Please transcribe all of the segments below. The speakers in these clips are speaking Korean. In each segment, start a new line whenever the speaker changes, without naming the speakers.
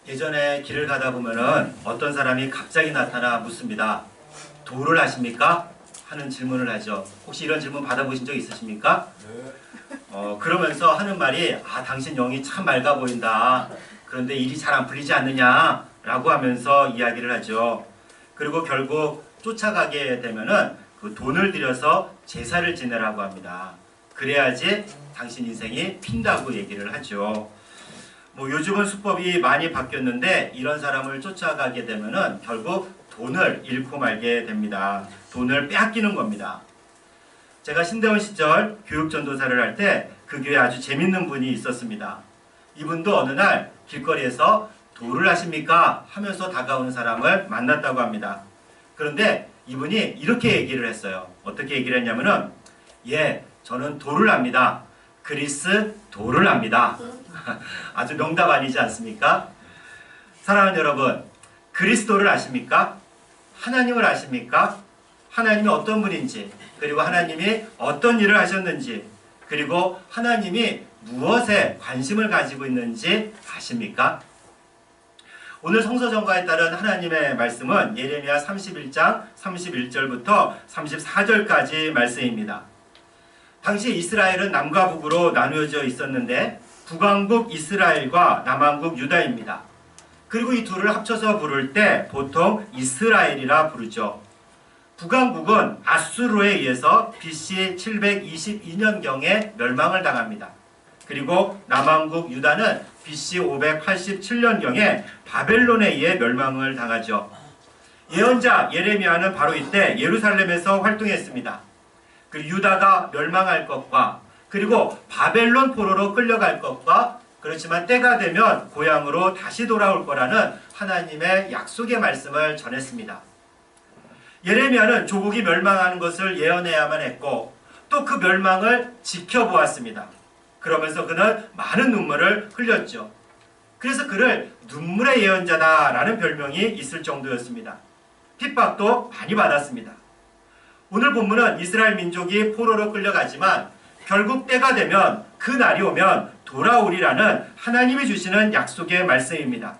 예전에 길을 가다 보면은 어떤 사람이 갑자기 나타나 묻습니다. 도를 아십니까? 하는 질문을 하죠. 혹시 이런 질문 받아보신 적 있으십니까? 그러면서 하는 말이 당신 영이 참 맑아 보인다. 그런데 일이 잘 안 풀리지 않느냐 라고 하면서 이야기를 하죠. 그리고 결국 쫓아가게 되면은 그 돈을 들여서 제사를 지내라고 합니다. 그래야지 당신 인생이 핀다고 얘기를 하죠. 요즘은 수법이 많이 바뀌었는데 이런 사람을 쫓아가게 되면은 결국 돈을 잃고 말게 됩니다. 돈을 빼앗기는 겁니다. 제가 신대원 시절 교육전도사를 할 때 그 교회에 아주 재밌는 분이 있었습니다. 이분도 어느 날 길거리에서 도를 아십니까? 하면서 다가오는 사람을 만났다고 합니다. 그런데 이분이 이렇게 얘기를 했어요. 어떻게 얘기를 했냐면은 저는 도를 압니다. 그리스 도를 압니다. 아주 명답 아니지 않습니까? 사랑하는 여러분, 그리스도를 아십니까? 하나님을 아십니까? 하나님이 어떤 분인지, 그리고 하나님이 어떤 일을 하셨는지, 그리고 하나님이 무엇에 관심을 가지고 있는지 아십니까? 오늘 성서정과에 따른 하나님의 말씀은 예레미야 31장 31절부터 34절까지 말씀입니다. 당시 이스라엘은 남과 북으로 나누어져 있었는데 북왕국 이스라엘과 남왕국 유다입니다. 그리고 이 둘을 합쳐서 부를 때 보통 이스라엘이라 부르죠. 북왕국은 아수르에 의해서 BC 722년경에 멸망을 당합니다. 그리고 남왕국 유다는 BC 587년경에 바벨론에 의해 멸망을 당하죠. 예언자 예레미야는 바로 이때 예루살렘에서 활동했습니다. 그리고 유다가 멸망할 것과 그리고 바벨론 포로로 끌려갈 것과 그렇지만 때가 되면 고향으로 다시 돌아올 거라는 하나님의 약속의 말씀을 전했습니다. 예레미야는 조국이 멸망하는 것을 예언해야만 했고 또 그 멸망을 지켜보았습니다. 그러면서 그는 많은 눈물을 흘렸죠. 그래서 그를 눈물의 예언자다라는 별명이 있을 정도였습니다. 핍박도 많이 받았습니다. 오늘 본문은 이스라엘 민족이 포로로 끌려가지만 결국 때가 되면 그 날이 오면 돌아오리라는 하나님이 주시는 약속의 말씀입니다.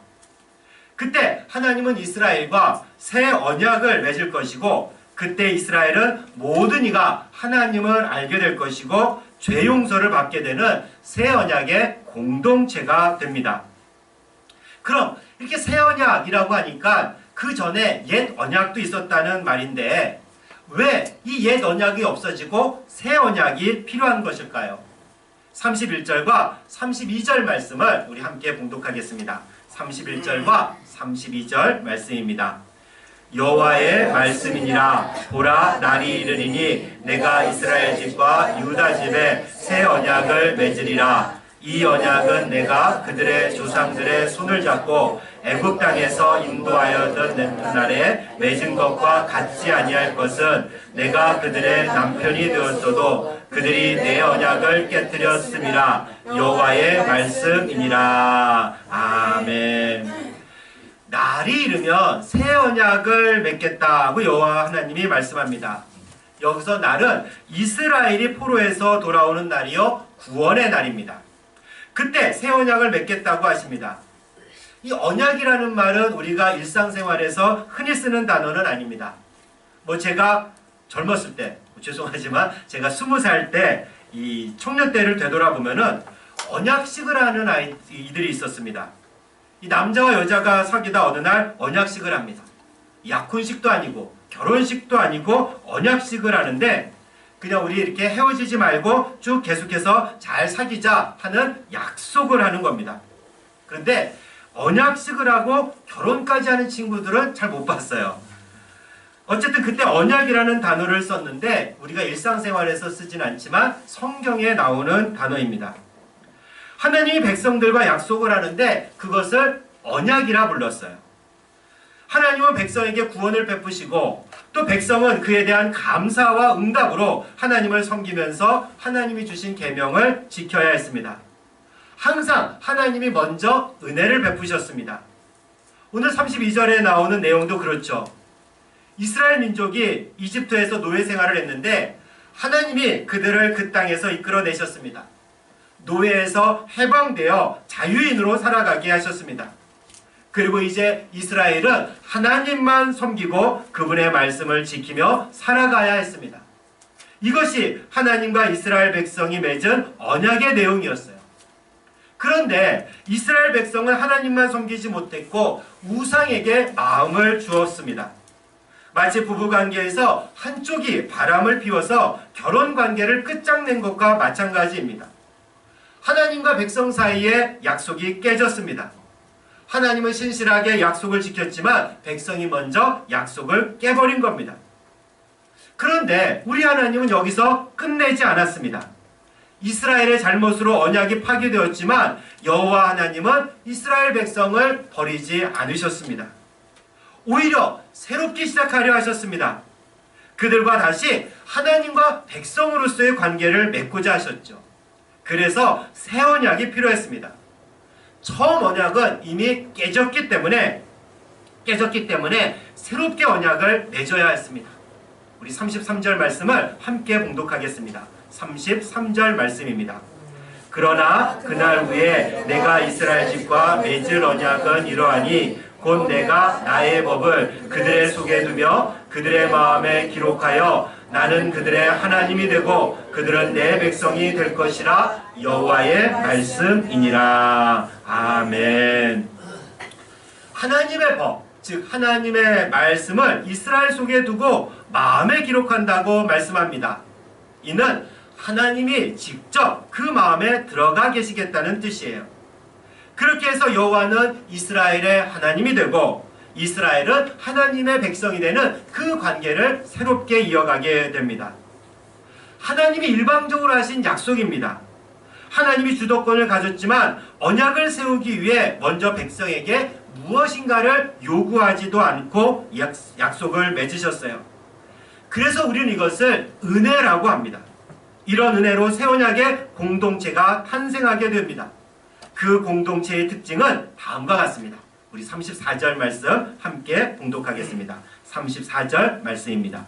그때 하나님은 이스라엘과 새 언약을 맺을 것이고 그때 이스라엘은 모든 이가 하나님을 알게 될 것이고 죄 용서를 받게 되는 새 언약의 공동체가 됩니다. 그럼 이렇게 새 언약이라고 하니까 그 전에 옛 언약도 있었다는 말인데 왜 이 옛 언약이 없어지고 새 언약이 필요한 것일까요? 31절과 32절 말씀을 우리 함께 봉독하겠습니다. 31절과 32절 말씀입니다. 여호와의 말씀이니라. 보라, 날이 이르리니 내가 이스라엘 집과 유다 집에 새 언약을 맺으리라. 이 언약은 내가 그들의 조상들의 손을 잡고 애굽 땅에서 인도하여던 날에 맺은 것과 같지 아니할 것은 내가 그들의 남편이 되었어도 그들이 내 언약을 깨뜨렸음이라. 여호와의 말씀이니라. 아멘. 날이 이르면 새 언약을 맺겠다고 여호와 하나님이 말씀합니다. 여기서 날은 이스라엘이 포로에서 돌아오는 날이요 구원의 날입니다. 그때 새 언약을 맺겠다고 하십니다. 이 언약이라는 말은 우리가 일상생활에서 흔히 쓰는 단어는 아닙니다. 제가 젊었을 때, 죄송하지만 제가 20살 때 이 청년 때를 되돌아보면은 언약식을 하는 아이들이 있었습니다. 이 남자와 여자가 사귀다 어느 날 언약식을 합니다. 약혼식도 아니고 결혼식도 아니고 언약식을 하는데 그냥 우리 이렇게 헤어지지 말고 쭉 계속해서 잘 사귀자 하는 약속을 하는 겁니다. 그런데 언약식을 하고 결혼까지 하는 친구들은 잘 못 봤어요. 어쨌든 그때 언약이라는 단어를 썼는데 우리가 일상생활에서 쓰진 않지만 성경에 나오는 단어입니다. 하나님이 백성들과 약속을 하는데 그것을 언약이라 불렀어요. 하나님은 백성에게 구원을 베푸시고 또 백성은 그에 대한 감사와 응답으로 하나님을 섬기면서 하나님이 주신 계명을 지켜야 했습니다. 항상 하나님이 먼저 은혜를 베푸셨습니다. 오늘 32절에 나오는 내용도 그렇죠. 이스라엘 민족이 이집트에서 노예 생활을 했는데 하나님이 그들을 그 땅에서 이끌어내셨습니다. 노예에서 해방되어 자유인으로 살아가게 하셨습니다. 그리고 이제 이스라엘은 하나님만 섬기고 그분의 말씀을 지키며 살아가야 했습니다. 이것이 하나님과 이스라엘 백성이 맺은 언약의 내용이었어요. 그런데 이스라엘 백성은 하나님만 섬기지 못했고 우상에게 마음을 주었습니다. 마치 부부관계에서 한쪽이 바람을 피워서 결혼관계를 끝장낸 것과 마찬가지입니다. 하나님과 백성 사이에 약속이 깨졌습니다. 하나님은 신실하게 약속을 지켰지만 백성이 먼저 약속을 깨버린 겁니다. 그런데 우리 하나님은 여기서 끝내지 않았습니다. 이스라엘의 잘못으로 언약이 파괴되었지만 여호와 하나님은 이스라엘 백성을 버리지 않으셨습니다. 오히려 새롭게 시작하려 하셨습니다. 그들과 다시 하나님과 백성으로서의 관계를 맺고자 하셨죠. 그래서 새 언약이 필요했습니다. 처음 언약은 이미 깨졌기 때문에 새롭게 언약을 맺어야 했습니다. 우리 33절 말씀을 함께 봉독하겠습니다. 33절 말씀입니다. 그러나 그날 후에 내가 이스라엘 집과 맺을 언약은 이러하니 곧 내가 나의 법을 그들의 속에 두며 그들의 마음에 기록하여 나는 그들의 하나님이 되고 그들은 내 백성이 될 것이라 여호와의 말씀이니라. 아멘. 하나님의 법, 즉 하나님의 말씀을 이스라엘 속에 두고 마음에 기록한다고 말씀합니다. 이는 하나님이 직접 그 마음에 들어가 계시겠다는 뜻이에요. 그렇게 해서 여호와는 이스라엘의 하나님이 되고 이스라엘은 하나님의 백성이 되는 그 관계를 새롭게 이어가게 됩니다. 하나님이 일방적으로 하신 약속입니다. 하나님이 주도권을 가졌지만 언약을 세우기 위해 먼저 백성에게 무엇인가를 요구하지도 않고 약속을 맺으셨어요. 그래서 우리는 이것을 은혜라고 합니다. 이런 은혜로 새 언약의 공동체가 탄생하게 됩니다. 그 공동체의 특징은 다음과 같습니다. 우리 34절 말씀 함께 봉독하겠습니다. 34절 말씀입니다.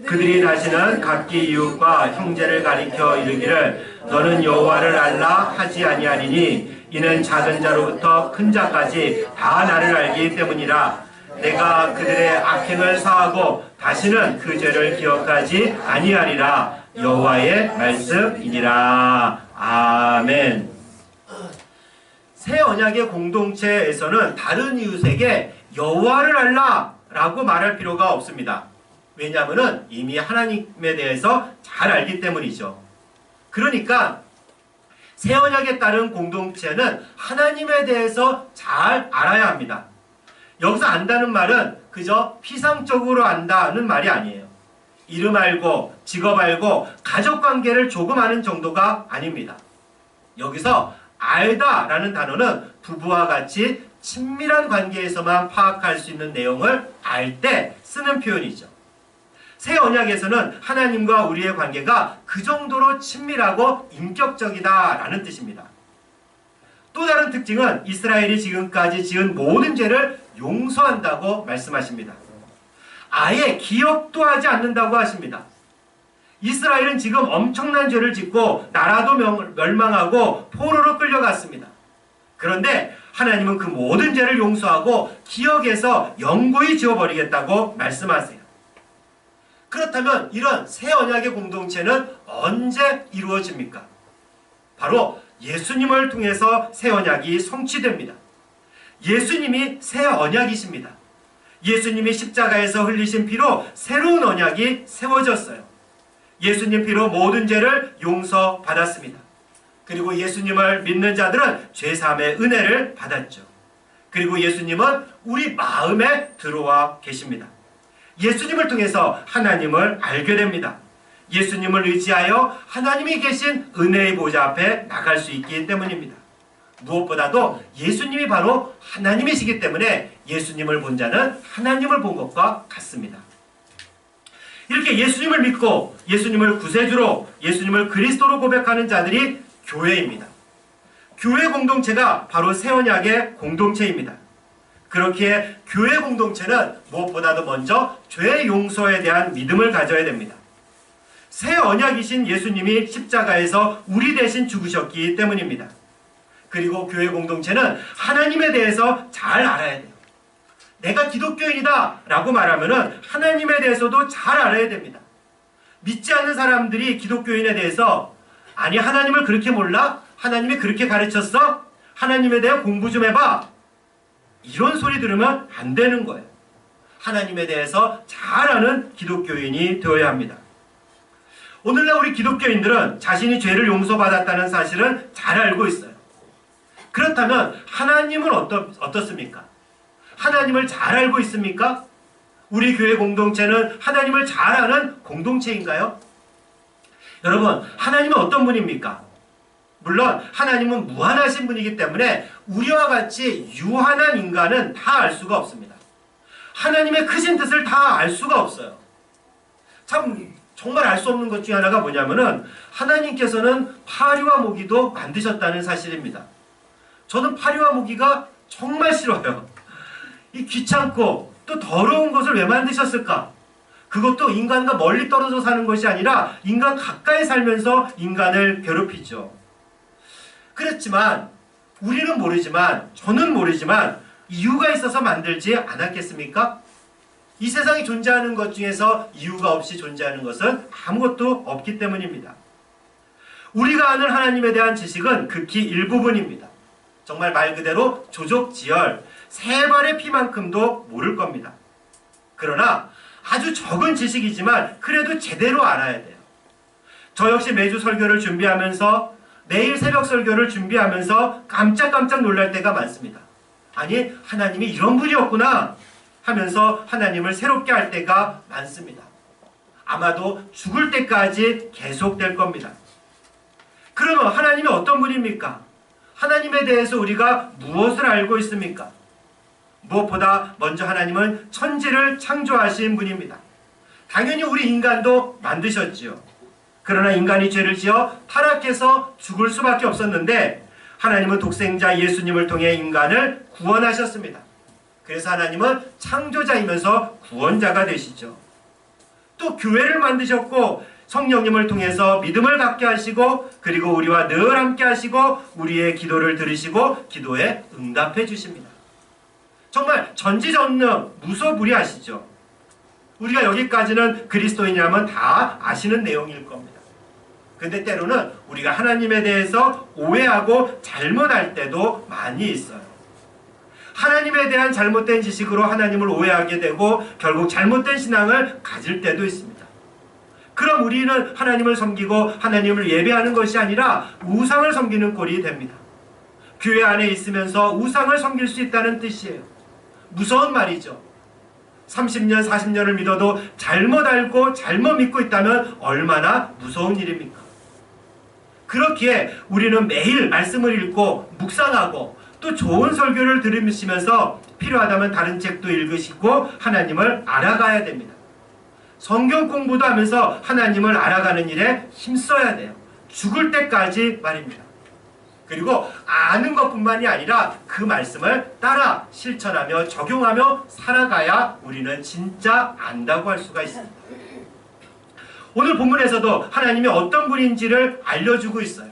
그들이 다시는 각기 이웃과 형제를 가리켜 이르기를 너는 여호와를 알라 하지 아니하리니 이는 작은 자로부터 큰 자까지 다 나를 알기 때문이라. 내가 그들의 악행을 사하고 다시는 그 죄를 기억하지 아니하리라. 여호와의 말씀이니라. 아멘. 새 언약의 공동체에서는 다른 이웃에게 여호와를 알라 라고 말할 필요가 없습니다. 왜냐하면 이미 하나님에 대해서 잘 알기 때문이죠. 그러니까 새 언약에 따른 공동체는 하나님에 대해서 잘 알아야 합니다. 여기서 안다는 말은 그저 피상적으로 안다는 말이 아니에요. 이름 알고 직업 알고 가족관계를 조금 아는 정도가 아닙니다. 여기서 알다라는 단어는 부부와 같이 친밀한 관계에서만 파악할 수 있는 내용을 알 때 쓰는 표현이죠. 새 언약에서는 하나님과 우리의 관계가 그 정도로 친밀하고 인격적이다라는 뜻입니다. 또 다른 특징은 이스라엘이 지금까지 지은 모든 죄를 용서한다고 말씀하십니다. 아예 기억도 하지 않는다고 하십니다. 이스라엘은 지금 엄청난 죄를 짓고 나라도 멸망하고 포로로 끌려갔습니다. 그런데 하나님은 그 모든 죄를 용서하고 기억에서 영구히 지워버리겠다고 말씀하세요. 그렇다면 이런 새 언약의 공동체는 언제 이루어집니까? 바로 예수님을 통해서 새 언약이 성취됩니다. 예수님이 새 언약이십니다. 예수님이 십자가에서 흘리신 피로 새로운 언약이 세워졌어요. 예수님 피로 모든 죄를 용서받았습니다. 그리고 예수님을 믿는 자들은 죄사함의 은혜를 받았죠. 그리고 예수님은 우리 마음에 들어와 계십니다. 예수님을 통해서 하나님을 알게 됩니다. 예수님을 의지하여 하나님이 계신 은혜의 보좌 앞에 나갈 수 있기 때문입니다. 무엇보다도 예수님이 바로 하나님이시기 때문에 예수님을 본 자는 하나님을 본 것과 같습니다. 이렇게 예수님을 믿고 예수님을 구세주로 예수님을 그리스도로 고백하는 자들이 교회입니다. 교회 공동체가 바로 새 언약의 공동체입니다. 그렇기에 교회 공동체는 무엇보다도 먼저 죄 용서에 대한 믿음을 가져야 됩니다. 새 언약이신 예수님이 십자가에서 우리 대신 죽으셨기 때문입니다. 그리고 교회 공동체는 하나님에 대해서 잘 알아야 돼요. 내가 기독교인이다 라고 말하면은 하나님에 대해서도 잘 알아야 됩니다. 믿지 않는 사람들이 기독교인에 대해서 아니 하나님을 그렇게 몰라? 하나님이 그렇게 가르쳤어? 하나님에 대해 공부 좀 해봐. 이런 소리 들으면 안 되는 거예요. 하나님에 대해서 잘 아는 기독교인이 되어야 합니다. 오늘날 우리 기독교인들은 자신이 죄를 용서받았다는 사실은 잘 알고 있어요. 그렇다면 하나님은 어떻습니까? 하나님을 잘 알고 있습니까? 우리 교회 공동체는 하나님을 잘 아는 공동체인가요? 여러분, 하나님은 어떤 분입니까? 물론 하나님은 무한하신 분이기 때문에 우리와 같이 유한한 인간은 다 알 수가 없습니다. 하나님의 크신 뜻을 다 알 수가 없어요. 참 정말 알 수 없는 것 중에 하나가 뭐냐면은 하나님께서는 파리와 모기도 만드셨다는 사실입니다. 저는 파리와 모기가 정말 싫어요. 이 귀찮고 또 더러운 것을 왜 만드셨을까? 그것도 인간과 멀리 떨어져 사는 것이 아니라 인간 가까이 살면서 인간을 괴롭히죠. 그렇지만 우리는 모르지만 저는 모르지만 이유가 있어서 만들지 않았겠습니까? 이 세상에 존재하는 것 중에서 이유가 없이 존재하는 것은 아무것도 없기 때문입니다. 우리가 아는 하나님에 대한 지식은 극히 일부분입니다. 정말 말 그대로 조족지열, 세 발의 피만큼도 모를 겁니다. 그러나 아주 적은 지식이지만 그래도 제대로 알아야 돼요. 저 역시 매주 설교를 준비하면서 매일 새벽 설교를 준비하면서 깜짝깜짝 놀랄 때가 많습니다. 아니 하나님이 이런 분이었구나 하면서 하나님을 새롭게 할 때가 많습니다. 아마도 죽을 때까지 계속될 겁니다. 그러면 하나님이 어떤 분입니까? 하나님에 대해서 우리가 무엇을 알고 있습니까? 무엇보다 먼저 하나님은 천지를 창조하신 분입니다. 당연히 우리 인간도 만드셨지요. 그러나 인간이 죄를 지어 타락해서 죽을 수밖에 없었는데 하나님은 독생자 예수님을 통해 인간을 구원하셨습니다. 그래서 하나님은 창조자이면서 구원자가 되시죠. 또 교회를 만드셨고 성령님을 통해서 믿음을 갖게 하시고 그리고 우리와 늘 함께 하시고 우리의 기도를 들으시고 기도에 응답해 주십니다. 정말 전지전능 무소불위하시죠. 우리가 여기까지는 그리스도인이라면 다 아시는 내용일 겁니다. 근데 때로는 우리가 하나님에 대해서 오해하고 잘못할 때도 많이 있어요. 하나님에 대한 잘못된 지식으로 하나님을 오해하게 되고 결국 잘못된 신앙을 가질 때도 있습니다. 그럼 우리는 하나님을 섬기고 하나님을 예배하는 것이 아니라 우상을 섬기는 꼴이 됩니다. 교회 안에 있으면서 우상을 섬길 수 있다는 뜻이에요. 무서운 말이죠. 30년, 40년을 믿어도 잘못 알고 잘못 믿고 있다면 얼마나 무서운 일입니까? 그렇기에 우리는 매일 말씀을 읽고 묵상하고 또 좋은 설교를 들으시면서 필요하다면 다른 책도 읽으시고 하나님을 알아가야 됩니다. 성경 공부도 하면서 하나님을 알아가는 일에 힘써야 돼요. 죽을 때까지 말입니다. 그리고 아는 것뿐만이 아니라 그 말씀을 따라 실천하며 적용하며 살아가야 우리는 진짜 안다고 할 수가 있습니다. 오늘 본문에서도 하나님이 어떤 분인지를 알려주고 있어요.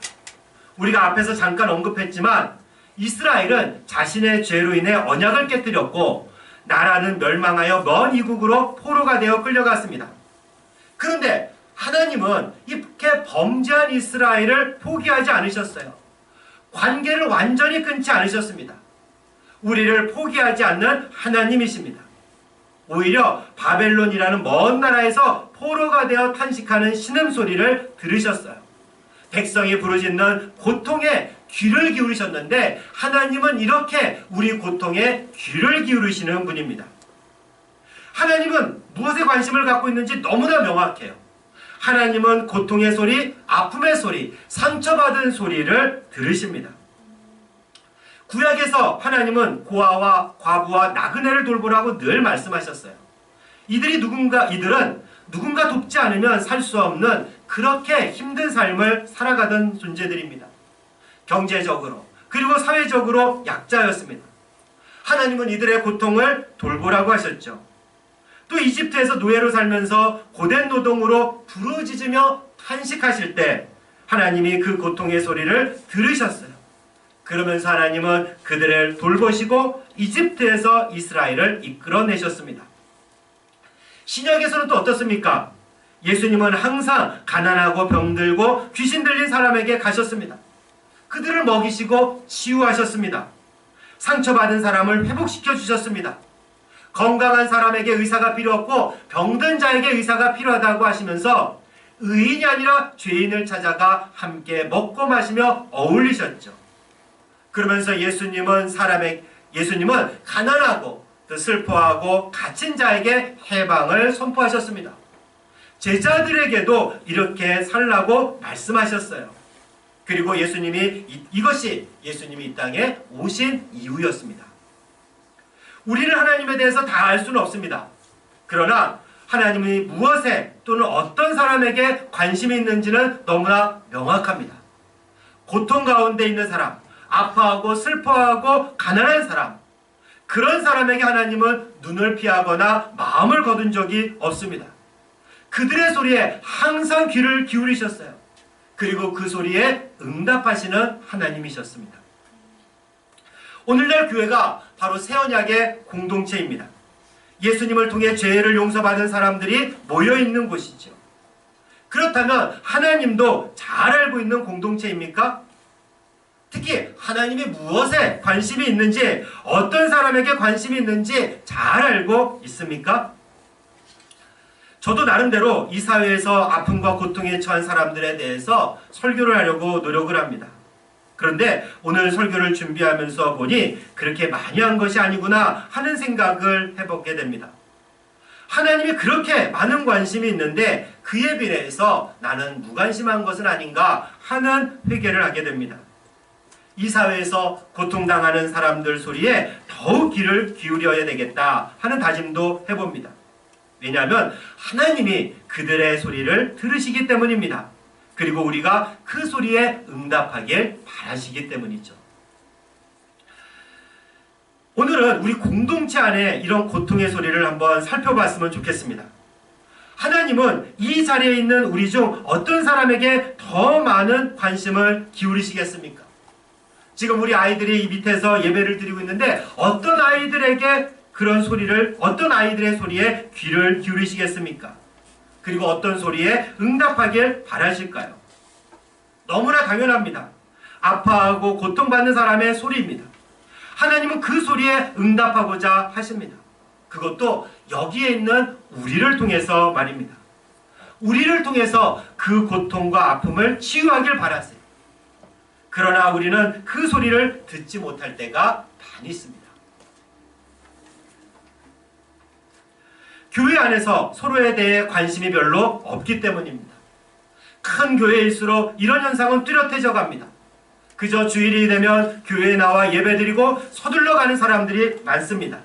우리가 앞에서 잠깐 언급했지만 이스라엘은 자신의 죄로 인해 언약을 깨뜨렸고 나라는 멸망하여 먼 이국으로 포로가 되어 끌려갔습니다. 그런데 하나님은 이렇게 범죄한 이스라엘을 포기하지 않으셨어요. 관계를 완전히 끊지 않으셨습니다. 우리를 포기하지 않는 하나님이십니다. 오히려 바벨론이라는 먼 나라에서 포로가 되어 탄식하는 신음소리를 들으셨어요. 백성이 부르짖는 고통에 귀를 기울이셨는데 하나님은 이렇게 우리 고통에 귀를 기울이시는 분입니다. 하나님은 무엇에 관심을 갖고 있는지 너무나 명확해요. 하나님은 고통의 소리, 아픔의 소리, 상처받은 소리를 들으십니다. 구약에서 하나님은 고아와 과부와 나그네를 돌보라고 늘 말씀하셨어요. 이들은 누군가 돕지 않으면 살 수 없는 그렇게 힘든 삶을 살아가던 존재들입니다. 경제적으로 그리고 사회적으로 약자였습니다. 하나님은 이들의 고통을 돌보라고 하셨죠. 또 이집트에서 노예로 살면서 고된 노동으로 부르짖으며 탄식하실 때 하나님이 그 고통의 소리를 들으셨어요. 그러면서 하나님은 그들을 돌보시고 이집트에서 이스라엘을 이끌어내셨습니다. 신약에서는 또 어떻습니까? 예수님은 항상 가난하고 병들고 귀신 들린 사람에게 가셨습니다. 그들을 먹이시고 치유하셨습니다. 상처받은 사람을 회복시켜 주셨습니다. 건강한 사람에게 의사가 필요 없고 병든 자에게 의사가 필요하다고 하시면서 의인이 아니라 죄인을 찾아가 함께 먹고 마시며 어울리셨죠. 그러면서 예수님은 가난하고 또 슬퍼하고 갇힌 자에게 해방을 선포하셨습니다. 제자들에게도 이렇게 살라고 말씀하셨어요. 그리고 이것이 예수님이 이 땅에 오신 이유였습니다. 우리는 하나님에 대해서 다 알 수는 없습니다. 그러나 하나님이 무엇에 또는 어떤 사람에게 관심이 있는지는 너무나 명확합니다. 고통 가운데 있는 사람, 아파하고 슬퍼하고 가난한 사람, 그런 사람에게 하나님은 눈을 피하거나 마음을 거둔 적이 없습니다. 그들의 소리에 항상 귀를 기울이셨어요. 그리고 그 소리에 응답하시는 하나님이셨습니다. 오늘날 교회가 바로 새언약의 공동체입니다. 예수님을 통해 죄를 용서받은 사람들이 모여있는 곳이죠. 그렇다면 하나님도 잘 알고 있는 공동체입니까? 특히 하나님이 무엇에 관심이 있는지, 어떤 사람에게 관심이 있는지 잘 알고 있습니까? 저도 나름대로 이 사회에서 아픔과 고통에 처한 사람들에 대해서 설교를 하려고 노력을 합니다. 그런데 오늘 설교를 준비하면서 보니 그렇게 많이 한 것이 아니구나 하는 생각을 해보게 됩니다. 하나님이 그렇게 많은 관심이 있는데 그에 비례해서 나는 무관심한 것은 아닌가 하는 회개를 하게 됩니다. 이 사회에서 고통당하는 사람들 소리에 더욱 귀를 기울여야 되겠다 하는 다짐도 해봅니다. 왜냐하면 하나님이 그들의 소리를 들으시기 때문입니다. 그리고 우리가 그 소리에 응답하길 바라시기 때문이죠. 오늘은 우리 공동체 안에 이런 고통의 소리를 한번 살펴봤으면 좋겠습니다. 하나님은 이 자리에 있는 우리 중 어떤 사람에게 더 많은 관심을 기울이시겠습니까? 지금 우리 아이들이 이 밑에서 예배를 드리고 있는데 어떤 아이들의 소리에 귀를 기울이시겠습니까? 그리고 어떤 소리에 응답하길 바라실까요? 너무나 당연합니다. 아파하고 고통받는 사람의 소리입니다. 하나님은 그 소리에 응답하고자 하십니다. 그것도 여기에 있는 우리를 통해서 말입니다. 우리를 통해서 그 고통과 아픔을 치유하길 바라세요. 그러나 우리는 그 소리를 듣지 못할 때가 많이 있습니다. 교회 안에서 서로에 대해 관심이 별로 없기 때문입니다. 큰 교회일수록 이런 현상은 뚜렷해져 갑니다. 그저 주일이 되면 교회에 나와 예배드리고 서둘러 가는 사람들이 많습니다.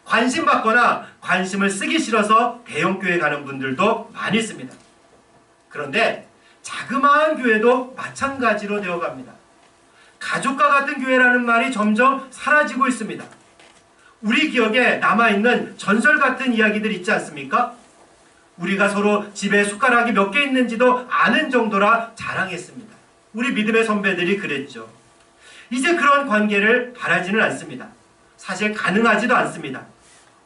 관심 받거나 관심을 쓰기 싫어서 대형교회 가는 분들도 많이 있습니다. 그런데 자그마한 교회도 마찬가지로 되어갑니다. 가족과 같은 교회라는 말이 점점 사라지고 있습니다. 우리 기억에 남아있는 전설 같은 이야기들 있지 않습니까? 우리가 서로 집에 숟가락이 몇 개 있는지도 아는 정도라 자랑했습니다. 우리 믿음의 선배들이 그랬죠. 이제 그런 관계를 바라지는 않습니다. 사실 가능하지도 않습니다.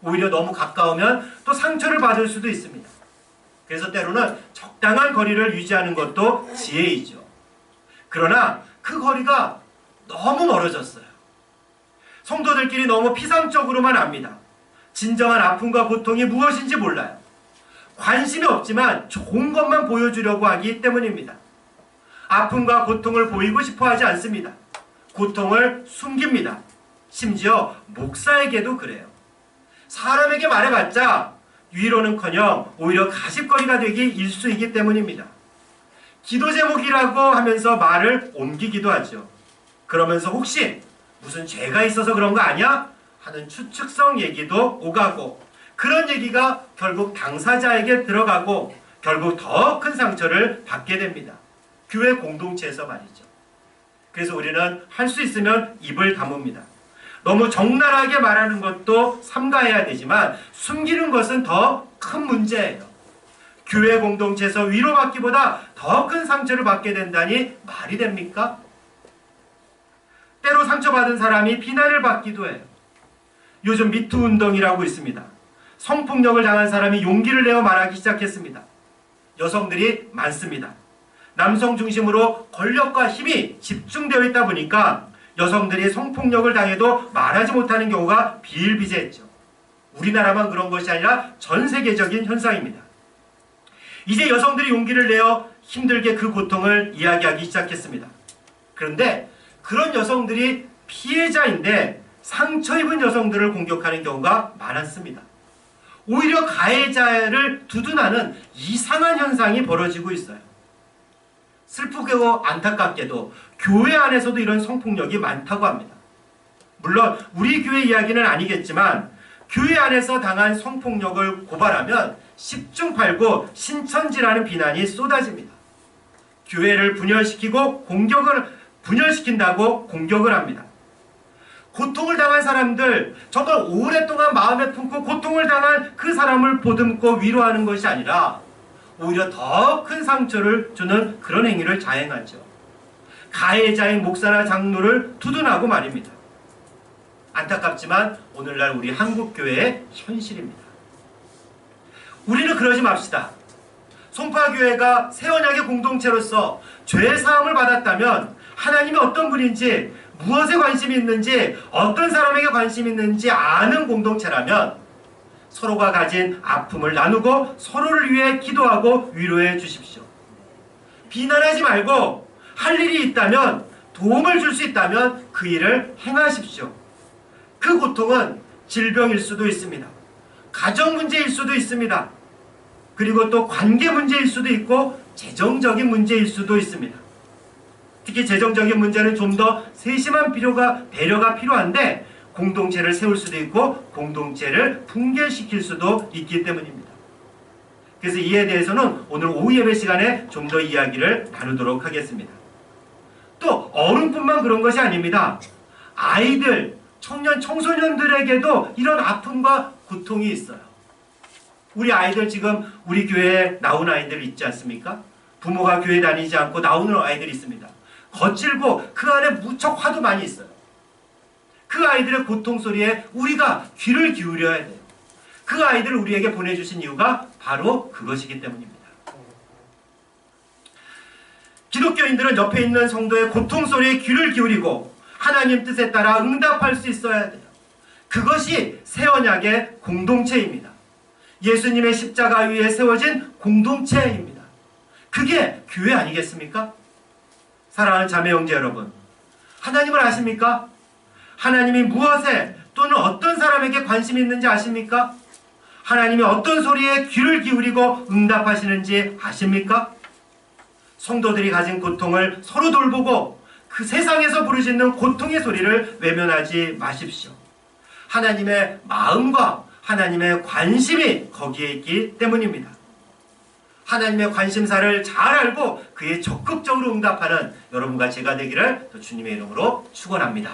오히려 너무 가까우면 또 상처를 받을 수도 있습니다. 그래서 때로는 적당한 거리를 유지하는 것도 지혜이죠. 그러나 그 거리가 너무 멀어졌어요. 성도들끼리 너무 피상적으로만 압니다. 진정한 아픔과 고통이 무엇인지 몰라요. 관심이 없지만 좋은 것만 보여주려고 하기 때문입니다. 아픔과 고통을 보이고 싶어 하지 않습니다. 고통을 숨깁니다. 심지어 목사에게도 그래요. 사람에게 말해봤자 위로는커녕 오히려 가십거리가 되기 일쑤이기 때문입니다. 기도 제목이라고 하면서 말을 옮기기도 하죠. 그러면서 혹시 무슨 죄가 있어서 그런 거 아니야? 하는 추측성 얘기도 오가고, 그런 얘기가 결국 당사자에게 들어가고 결국 더 큰 상처를 받게 됩니다. 교회 공동체에서 말이죠. 그래서 우리는 할 수 있으면 입을 다뭅니다. 너무 적나라하게 말하는 것도 삼가해야 되지만 숨기는 것은 더 큰 문제예요. 교회 공동체에서 위로받기보다 더 큰 상처를 받게 된다니 말이 됩니까? 때로 상처받은 사람이 비난을 받기도 해요. 요즘 미투 운동이라고 있습니다. 성폭력을 당한 사람이 용기를 내어 말하기 시작했습니다. 여성들이 많습니다. 남성 중심으로 권력과 힘이 집중되어 있다 보니까 여성들이 성폭력을 당해도 말하지 못하는 경우가 비일비재했죠. 우리나라만 그런 것이 아니라 전 세계적인 현상입니다. 이제 여성들이 용기를 내어 힘들게 그 고통을 이야기하기 시작했습니다. 그런데 그런 여성들이 피해자인데 상처 입은 여성들을 공격하는 경우가 많았습니다. 오히려 가해자를 두둔하는 이상한 현상이 벌어지고 있어요. 슬프게도 안타깝게도 교회 안에서도 이런 성폭력이 많다고 합니다. 물론 우리 교회 이야기는 아니겠지만 교회 안에서 당한 성폭력을 고발하면 10중 8구 신천지라는 비난이 쏟아집니다. 교회를 분열시킨다고 공격을 합니다. 고통을 당한 사람들, 정말 오랫동안 마음에 품고 고통을 당한 그 사람을 보듬고 위로하는 것이 아니라 오히려 더 큰 상처를 주는 그런 행위를 자행하죠. 가해자인 목사나 장로를 두둔하고 말입니다. 안타깝지만 오늘날 우리 한국교회의 현실입니다. 우리는 그러지 맙시다. 송파교회가 새 언약의 공동체로서 죄 사함을 받았다면 하나님이 어떤 분인지, 무엇에 관심이 있는지, 어떤 사람에게 관심이 있는지 아는 공동체라면 서로가 가진 아픔을 나누고 서로를 위해 기도하고 위로해 주십시오. 비난하지 말고 할 일이 있다면, 도움을 줄 수 있다면 그 일을 행하십시오. 그 고통은 질병일 수도 있습니다. 가정 문제일 수도 있습니다. 그리고 또 관계 문제일 수도 있고 재정적인 문제일 수도 있습니다. 특히 재정적인 문제는 좀 더 세심한 배려가 필요한데 공동체를 세울 수도 있고 공동체를 붕괴시킬 수도 있기 때문입니다. 그래서 이에 대해서는 오늘 오후 예배 시간에 좀 더 이야기를 나누도록 하겠습니다. 또 어른뿐만 그런 것이 아닙니다. 아이들, 청소년들에게도 이런 아픔과 고통이 있어요. 우리 아이들 지금 우리 교회에 나온 아이들 있지 않습니까? 부모가 교회 다니지 않고 나오는 아이들이 있습니다. 거칠고 그 안에 무척 화도 많이 있어요. 그 아이들의 고통 소리에 우리가 귀를 기울여야 돼요. 그 아이들을 우리에게 보내주신 이유가 바로 그것이기 때문입니다. 기독교인들은 옆에 있는 성도의 고통 소리에 귀를 기울이고 하나님 뜻에 따라 응답할 수 있어야 돼요. 그것이 새 언약의 공동체입니다. 예수님의 십자가 위에 세워진 공동체입니다. 그게 교회 아니겠습니까? 사랑하는 자매 형제 여러분, 하나님을 아십니까? 하나님이 무엇에 또는 어떤 사람에게 관심이 있는지 아십니까? 하나님이 어떤 소리에 귀를 기울이고 응답하시는지 아십니까? 성도들이 가진 고통을 서로 돌보고 그 세상에서 부르짖는 고통의 소리를 외면하지 마십시오. 하나님의 마음과 하나님의 관심이 거기에 있기 때문입니다. 하나님의 관심사를 잘 알고 그에 적극적으로 응답하는 여러분과 제가 되기를 주님의 이름으로 축원합니다.